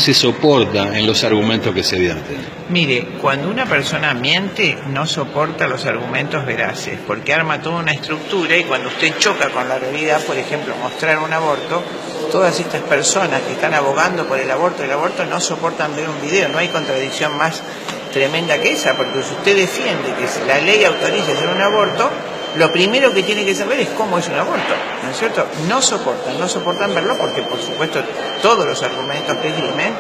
se soporta en los argumentos que se vierten? Mire, cuando una persona miente no soporta los argumentos veraces, porque arma toda una estructura y cuando usted choca con la realidad, por ejemplo, mostrar un aborto, todas estas personas que están abogando por el aborto no soportan ver un video. No hay contradicción más tremenda que esa, porque si usted defiende que la ley autoriza hacer un aborto, lo primero que tiene que saber es cómo es un aborto, ¿no es cierto? No soportan verlo porque, por supuesto, todos los argumentos que esgrimen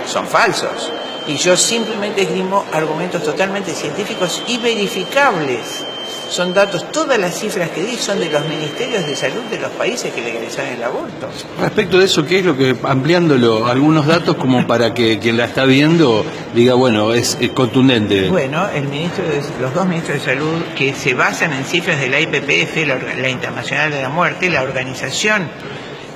son falsos. Y yo simplemente esgrimo argumentos totalmente científicos y verificables. Son datos, todas las cifras que di son de los ministerios de salud de los países que legalizaron el aborto. Respecto de eso, ¿qué es lo que, ampliándolo, algunos datos como para que quien la está viendo diga, bueno, es contundente? Bueno, los dos ministros de salud que se basan en cifras de la IPPF, la Internacional de la Muerte, la organización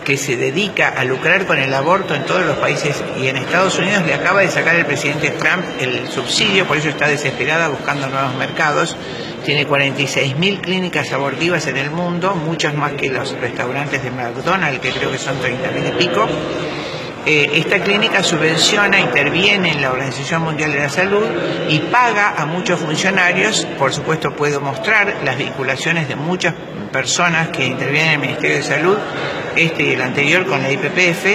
que se dedica a lucrar con el aborto en todos los países, y en Estados Unidos le acaba de sacar el presidente Trump el subsidio, por eso está desesperada buscando nuevos mercados. Tiene 46.000 clínicas abortivas en el mundo, muchas más que los restaurantes de McDonald's, que creo que son 30.000 y pico. Esta clínica subvenciona, interviene en la Organización Mundial de la Salud y paga a muchos funcionarios. Por supuesto, puedo mostrar las vinculaciones de muchas personas que intervienen en el Ministerio de Salud, y el anterior con la IPPF.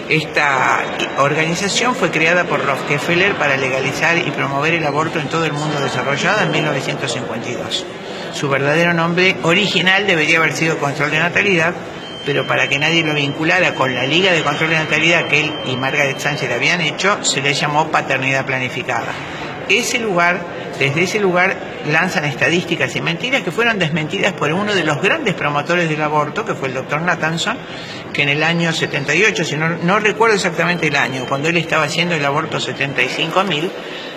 Esta organización fue creada por Rockefeller para legalizar y promover el aborto en todo el mundo desarrollado en 1952. Su verdadero nombre original debería haber sido Control de Natalidad, pero para que nadie lo vinculara con la Liga de Control de Natalidad que él y Margaret Thatcher habían hecho, se le llamó Paternidad Planificada. Desde ese lugar lanzan estadísticas y mentiras que fueron desmentidas por uno de los grandes promotores del aborto, que fue el doctor Nathanson, que en el año 78, si no recuerdo exactamente el año, cuando él estaba haciendo el aborto 75.000,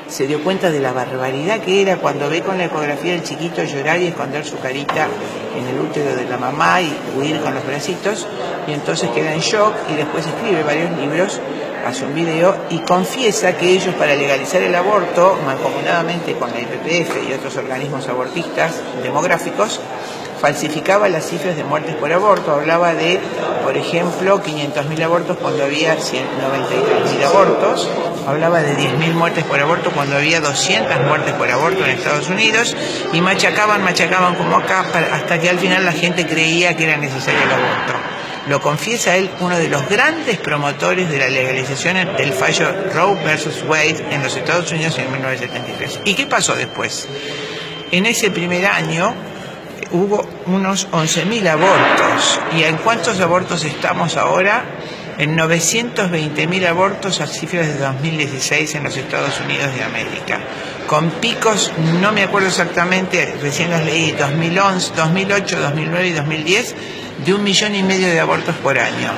se dio cuenta de la barbaridad que era cuando ve con la ecografía del chiquito llorar y esconder su carita en el útero de la mamá y huir con los bracitos, y entonces queda en shock y después escribe varios libros, hace un video y confiesa que ellos, para legalizar el aborto, mancomunadamente con la IPPF y otros organismos abortistas demográficos, falsificaba las cifras de muertes por aborto. Hablaba de, por ejemplo, 500.000 abortos cuando había 193.000 abortos. Hablaba de 10.000 muertes por aborto cuando había 200 muertes por aborto en Estados Unidos. Y machacaban como acá, hasta que al final la gente creía que era necesario el aborto. Lo confiesa él, uno de los grandes promotores de la legalización del fallo Roe versus Wade en los Estados Unidos en 1973. ¿Y qué pasó después? En ese primer año hubo unos 11.000 abortos. ¿Y en cuántos abortos estamos ahora? En 920.000 abortos a cifras de 2016 en los Estados Unidos de América. Con picos, no me acuerdo exactamente, recién los leí, 2011, 2008, 2009 y 2010, de 1,5 millones de abortos por año.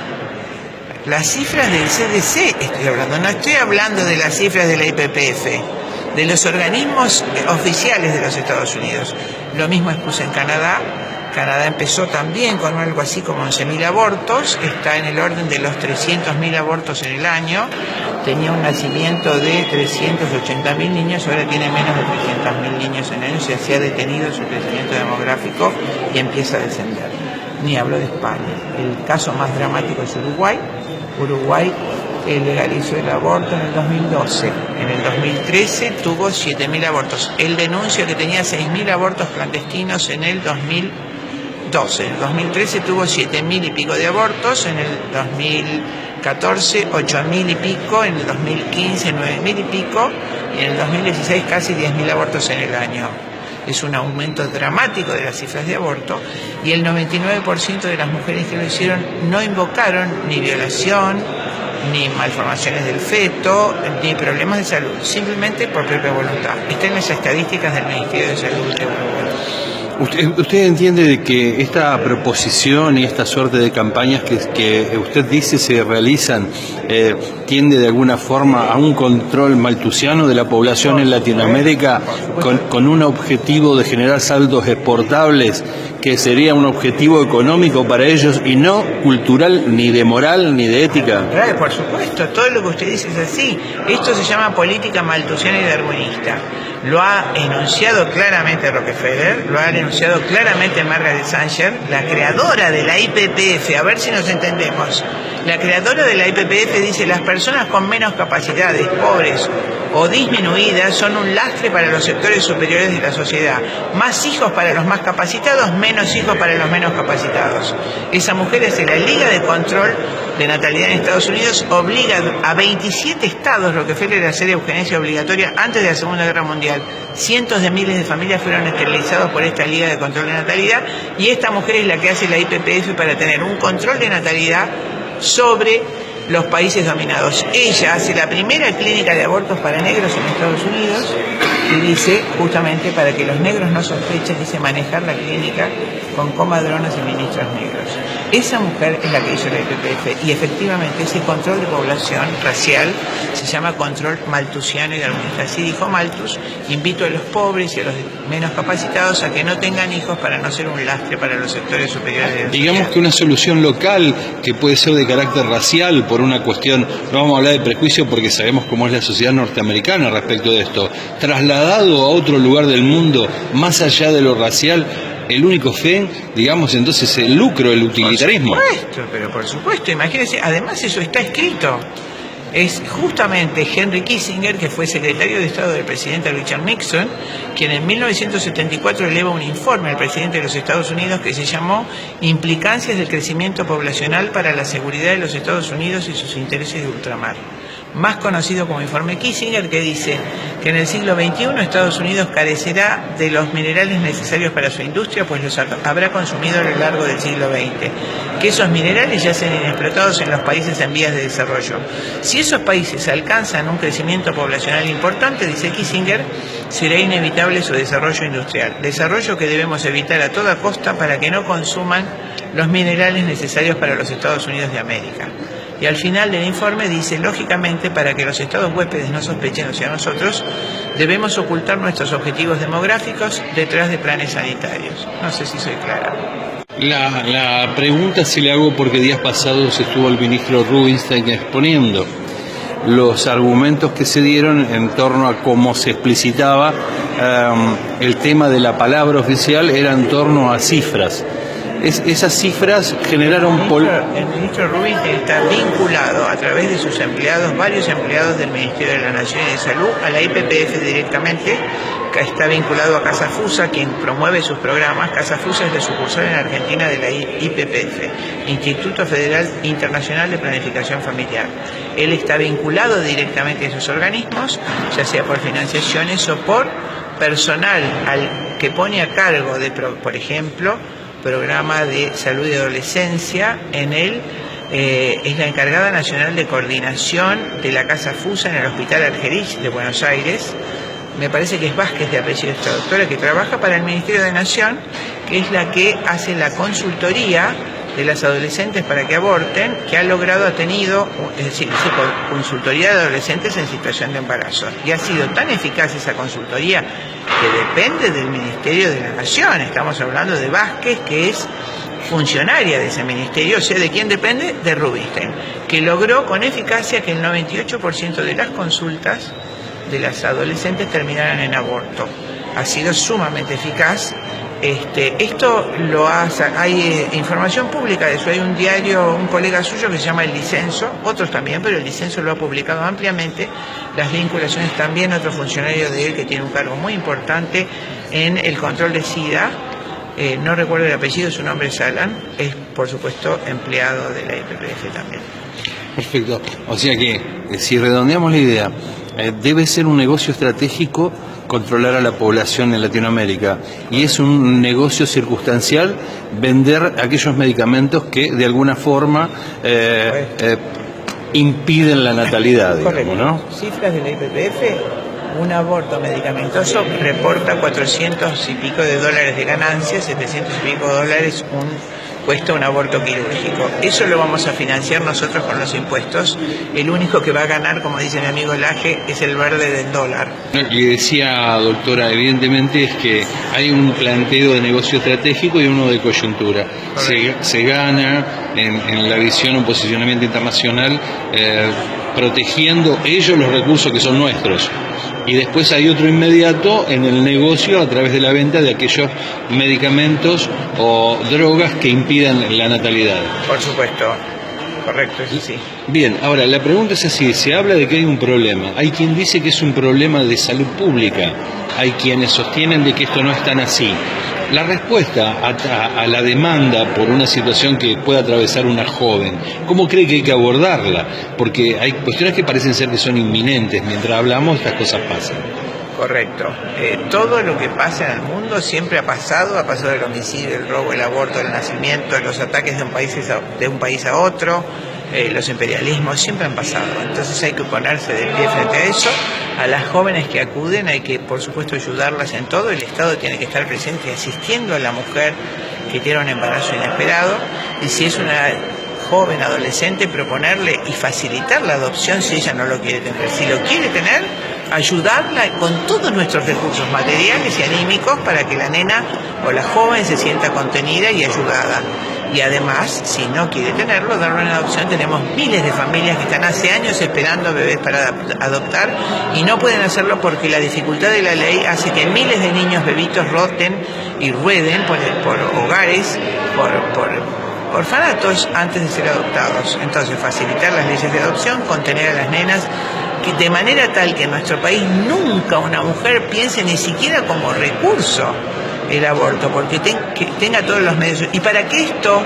Las cifras del CDC estoy hablando, no estoy hablando de las cifras de la IPPF, de los organismos oficiales de los Estados Unidos. Lo mismo expuse en Canadá. Canadá empezó también con algo así como 11.000 abortos, está en el orden de los 300.000 abortos en el año, tenía un nacimiento de 380.000 niños, ahora tiene menos de 300.000 niños en el año, se ha detenido su crecimiento demográfico y empieza a descender. Ni hablo de España. El caso más dramático es Uruguay. Uruguay legalizó el aborto en el 2012. En el 2013 tuvo 7.000 abortos. Él denuncia que tenía 6.000 abortos clandestinos en el 2012. En el 2013 tuvo 7.000 y pico de abortos. En el 2014, 8.000 y pico. En el 2015, 9.000 y pico. Y en el 2016, casi 10.000 abortos en el año. Es un aumento dramático de las cifras de aborto, y el 99% de las mujeres que lo hicieron no invocaron ni violación, ni malformaciones del feto, ni problemas de salud, simplemente por propia voluntad. Está en las estadísticas del Ministerio de Salud de Uruguay. ¿Usted entiende de que esta proposición y esta suerte de campañas que usted dice se realizan tiende de alguna forma a un control maltusiano de la población en Latinoamérica con un objetivo de generar saldos exportables que sería un objetivo económico para ellos y no cultural, ni de moral, ni de ética? Claro, por supuesto, todo lo que usted dice es así. Esto se llama política malthusiana y darwinista. Lo ha enunciado claramente Rockefeller, lo ha enunciado claramente Margaret Sanger, la creadora de la IPPF. A ver si nos entendemos. La creadora de la IPPF dice: las personas con menos capacidades, pobres o disminuidas, son un lastre para los sectores superiores de la sociedad. Más hijos para los más capacitados, menos hijos para los menos capacitados. Esa mujer hace la Liga de Control de Natalidad en Estados Unidos, obliga a 27 estados Rockefeller a hacer eugenesia obligatoria antes de la Segunda Guerra Mundial. Cientos de miles de familias fueron esterilizados por esta Liga de Control de Natalidad, y esta mujer es la que hace la IPPF para tener un control de natalidad sobre los países dominados. Ella hace la primera clínica de abortos para negros en Estados Unidos y dice, justamente para que los negros no sospechen, dice manejar la clínica con comadronas y ministros negros. Esa mujer es la que hizo la IPPF, y efectivamente ese control de población racial se llama control malthusiano y darwinista. Así dijo Malthus: invito a los pobres y a los menos capacitados a que no tengan hijos para no ser un lastre para los sectores superiores de la sociedad. Digamos que una solución local que puede ser de carácter racial por una cuestión, no vamos a hablar de prejuicio porque sabemos cómo es la sociedad norteamericana respecto de esto, trasladado a otro lugar del mundo, más allá de lo racial, el único fin, digamos, entonces el lucro, el utilitarismo. Por supuesto, pero por supuesto, imagínense, además eso está escrito. Es justamente Henry Kissinger, que fue secretario de Estado del presidente Richard Nixon, quien en 1974 eleva un informe al presidente de los Estados Unidos que se llamó Implicancias del crecimiento poblacional para la seguridad de los Estados Unidos y sus intereses de ultramar, más conocido como informe Kissinger, que dice que en el siglo XXI Estados Unidos carecerá de los minerales necesarios para su industria, pues los habrá consumido a lo largo del siglo XX, que esos minerales ya sean inexplotados en los países en vías de desarrollo. Si esos países alcanzan un crecimiento poblacional importante, dice Kissinger, será inevitable su desarrollo industrial, desarrollo que debemos evitar a toda costa para que no consuman los minerales necesarios para los Estados Unidos de América. Y al final del informe dice, lógicamente, para que los estados huéspedes no sospechen, o sea, nosotros, debemos ocultar nuestros objetivos demográficos detrás de planes sanitarios. No sé si soy clara. La pregunta se le hago porque días pasados estuvo el ministro Rubinstein exponiendo los argumentos que se dieron en torno a cómo se explicitaba el tema de la palabra oficial era en torno a cifras. Esas cifras generaron... El ministro Rubinstein está vinculado a través de sus empleados, varios empleados del Ministerio de la Nación y de Salud, a la IPPF directamente, que está vinculado a Casa Fusa, quien promueve sus programas. Casa Fusa es la sucursal en Argentina de la IPPF, Instituto Federal Internacional de Planificación Familiar. Él está vinculado directamente a esos organismos, ya sea por financiaciones o por personal al que pone a cargo de, por ejemplo, programa de salud y adolescencia. En él es la encargada nacional de coordinación de la Casa Fusa en el Hospital Argerich de Buenos Aires. Me parece que es Vázquez de apellido esta doctora, que trabaja para el Ministerio de Nación, que es la que hace la consultoría de las adolescentes para que aborten, que ha logrado, ha tenido, es decir, consultoría de adolescentes en situación de embarazo. Y ha sido tan eficaz esa consultoría que depende del Ministerio de la Nación. Estamos hablando de Vázquez, que es funcionaria de ese ministerio, o sea, ¿de quién depende? De Rubinstein, que logró con eficacia que el 98% de las consultas de las adolescentes terminaran en aborto. Ha sido sumamente eficaz. Esto lo hace, hay información pública de eso, hay un diario, un colega suyo que se llama El Disenso, otros también, pero El Disenso lo ha publicado ampliamente, las vinculaciones también, otro funcionario de él que tiene un cargo muy importante en el control de SIDA, no recuerdo el apellido, su nombre es Alan, es por supuesto empleado de la IPPF también. Perfecto, o sea que si redondeamos la idea, debe ser un negocio estratégico controlar a la población en Latinoamérica, y es un negocio circunstancial vender aquellos medicamentos que de alguna forma impiden la natalidad, digamos, ¿no? Cifras de la IPPF, un aborto medicamentoso reporta $400 y pico de ganancias, 700 y pico dólares un cuesta un aborto quirúrgico. Eso lo vamos a financiar nosotros con los impuestos. El único que va a ganar, como dice mi amigo Laje, es el verde del dólar. Y decía, doctora, evidentemente es que hay un planteo de negocio estratégico y uno de coyuntura. Se gana en la visión o posicionamiento internacional protegiendo ellos los recursos que son nuestros. Y después hay otro inmediato en el negocio a través de la venta de aquellos medicamentos o drogas que impidan la natalidad. Por supuesto, correcto, eso sí. Bien, ahora la pregunta es así, se habla de que hay un problema, hay quien dice que es un problema de salud pública, hay quienes sostienen de que esto no es tan así. La respuesta a la demanda por una situación que pueda atravesar una joven, ¿cómo cree que hay que abordarla? Porque hay cuestiones que parecen ser que son inminentes, mientras hablamos estas cosas pasan. Correcto. Todo lo que pasa en el mundo siempre ha pasado el homicidio, el robo, el aborto, el nacimiento, los ataques de un país a otro, los imperialismos, siempre han pasado. Entonces hay que ponerse de pie frente a eso. A las jóvenes que acuden hay que, por supuesto, ayudarlas en todo. El Estado tiene que estar presente asistiendo a la mujer que tiene un embarazo inesperado. Y si es una joven, adolescente, proponerle y facilitar la adopción si ella no lo quiere tener. Si lo quiere tener, ayudarla con todos nuestros recursos materiales y anímicos para que la nena o la joven se sienta contenida y ayudada. Y además, si no quiere tenerlo, darlo en adopción. Tenemos miles de familias que están hace años esperando bebés para adoptar y no pueden hacerlo porque la dificultad de la ley hace que miles de niños bebitos roten y rueden por hogares, por orfanatos antes de ser adoptados. Entonces, facilitar las leyes de adopción, contener a las nenas, que de manera tal que en nuestro país nunca una mujer piense ni siquiera como recurso el aborto, porque tenga todos los medios. Y para que esto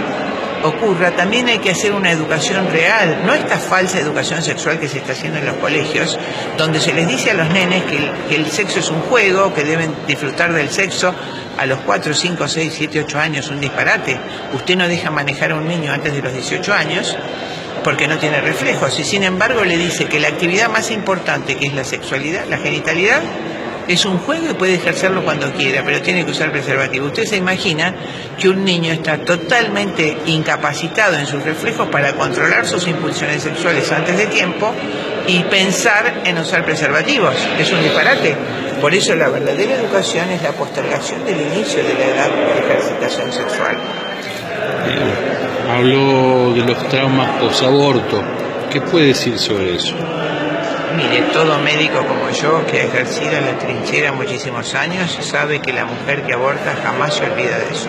ocurra, también hay que hacer una educación real, no esta falsa educación sexual que se está haciendo en los colegios, donde se les dice a los nenes que el sexo es un juego, que deben disfrutar del sexo a los 4, 5, 6, 7, 8 años, un disparate. Usted no deja manejar a un niño antes de los 18 años porque no tiene reflejos, y sin embargo le dice que la actividad más importante, que es la sexualidad, la genitalidad, es un juego y puede ejercerlo cuando quiera, pero tiene que usar preservativo. Usted se imagina que un niño está totalmente incapacitado en sus reflejos para controlar sus impulsiones sexuales antes de tiempo y pensar en usar preservativos. Es un disparate. Por eso la verdadera educación es la postergación del inicio de la edad de ejercitación sexual. Habló de los traumas posaborto. ¿Qué puede decir sobre eso? Mire, todo médico como yo, que ha ejercido en la trinchera muchísimos años, sabe que la mujer que aborta jamás se olvida de eso.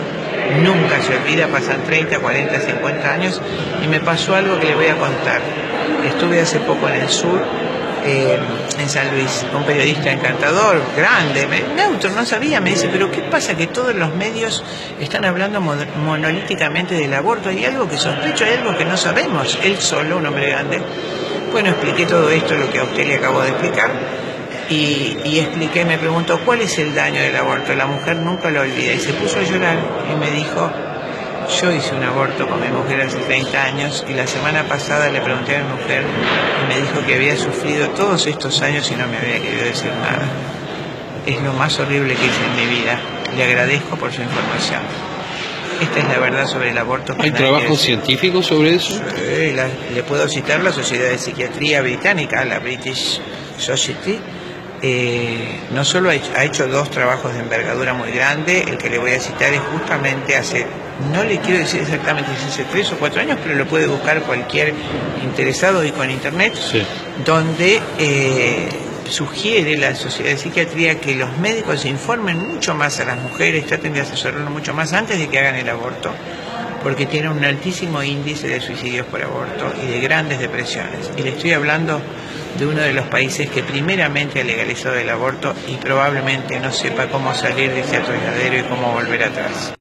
Nunca se olvida, pasan 30, 40, 50 años, y me pasó algo que le voy a contar. Estuve hace poco en el sur, en San Luis, un periodista encantador, grande, neutro, no sabía, me dice, pero ¿qué pasa? Que todos los medios están hablando monolíticamente del aborto, hay algo que sospecho, hay algo que no sabemos. Él solo, un hombre grande. Bueno, expliqué todo esto, lo que a usted le acabo de explicar, y expliqué, me preguntó, ¿cuál es el daño del aborto? La mujer nunca lo olvida, y se puso a llorar y me dijo, yo hice un aborto con mi mujer hace 30 años, y la semana pasada le pregunté a mi mujer, y me dijo que había sufrido todos estos años y no me había querido decir nada. Es lo más horrible que hice en mi vida. Le agradezco por su información. Esta es la verdad sobre el aborto. ¿Hay trabajos científicos sobre eso? Sí, le puedo citar la Sociedad de Psiquiatría Británica, la British Society. No solo ha hecho 2 trabajos de envergadura muy grande, el que le voy a citar es justamente no le quiero decir exactamente si hace 3 o 4 años, pero lo puede buscar cualquier interesado y con internet, sí, donde sugiere la Sociedad de Psiquiatría que los médicos informen mucho más a las mujeres, traten de asesorarlo mucho más antes de que hagan el aborto, porque tiene un altísimo índice de suicidios por aborto y de grandes depresiones. Y le estoy hablando de uno de los países que primeramente ha legalizado el aborto y probablemente no sepa cómo salir de ese atolladero y cómo volver atrás.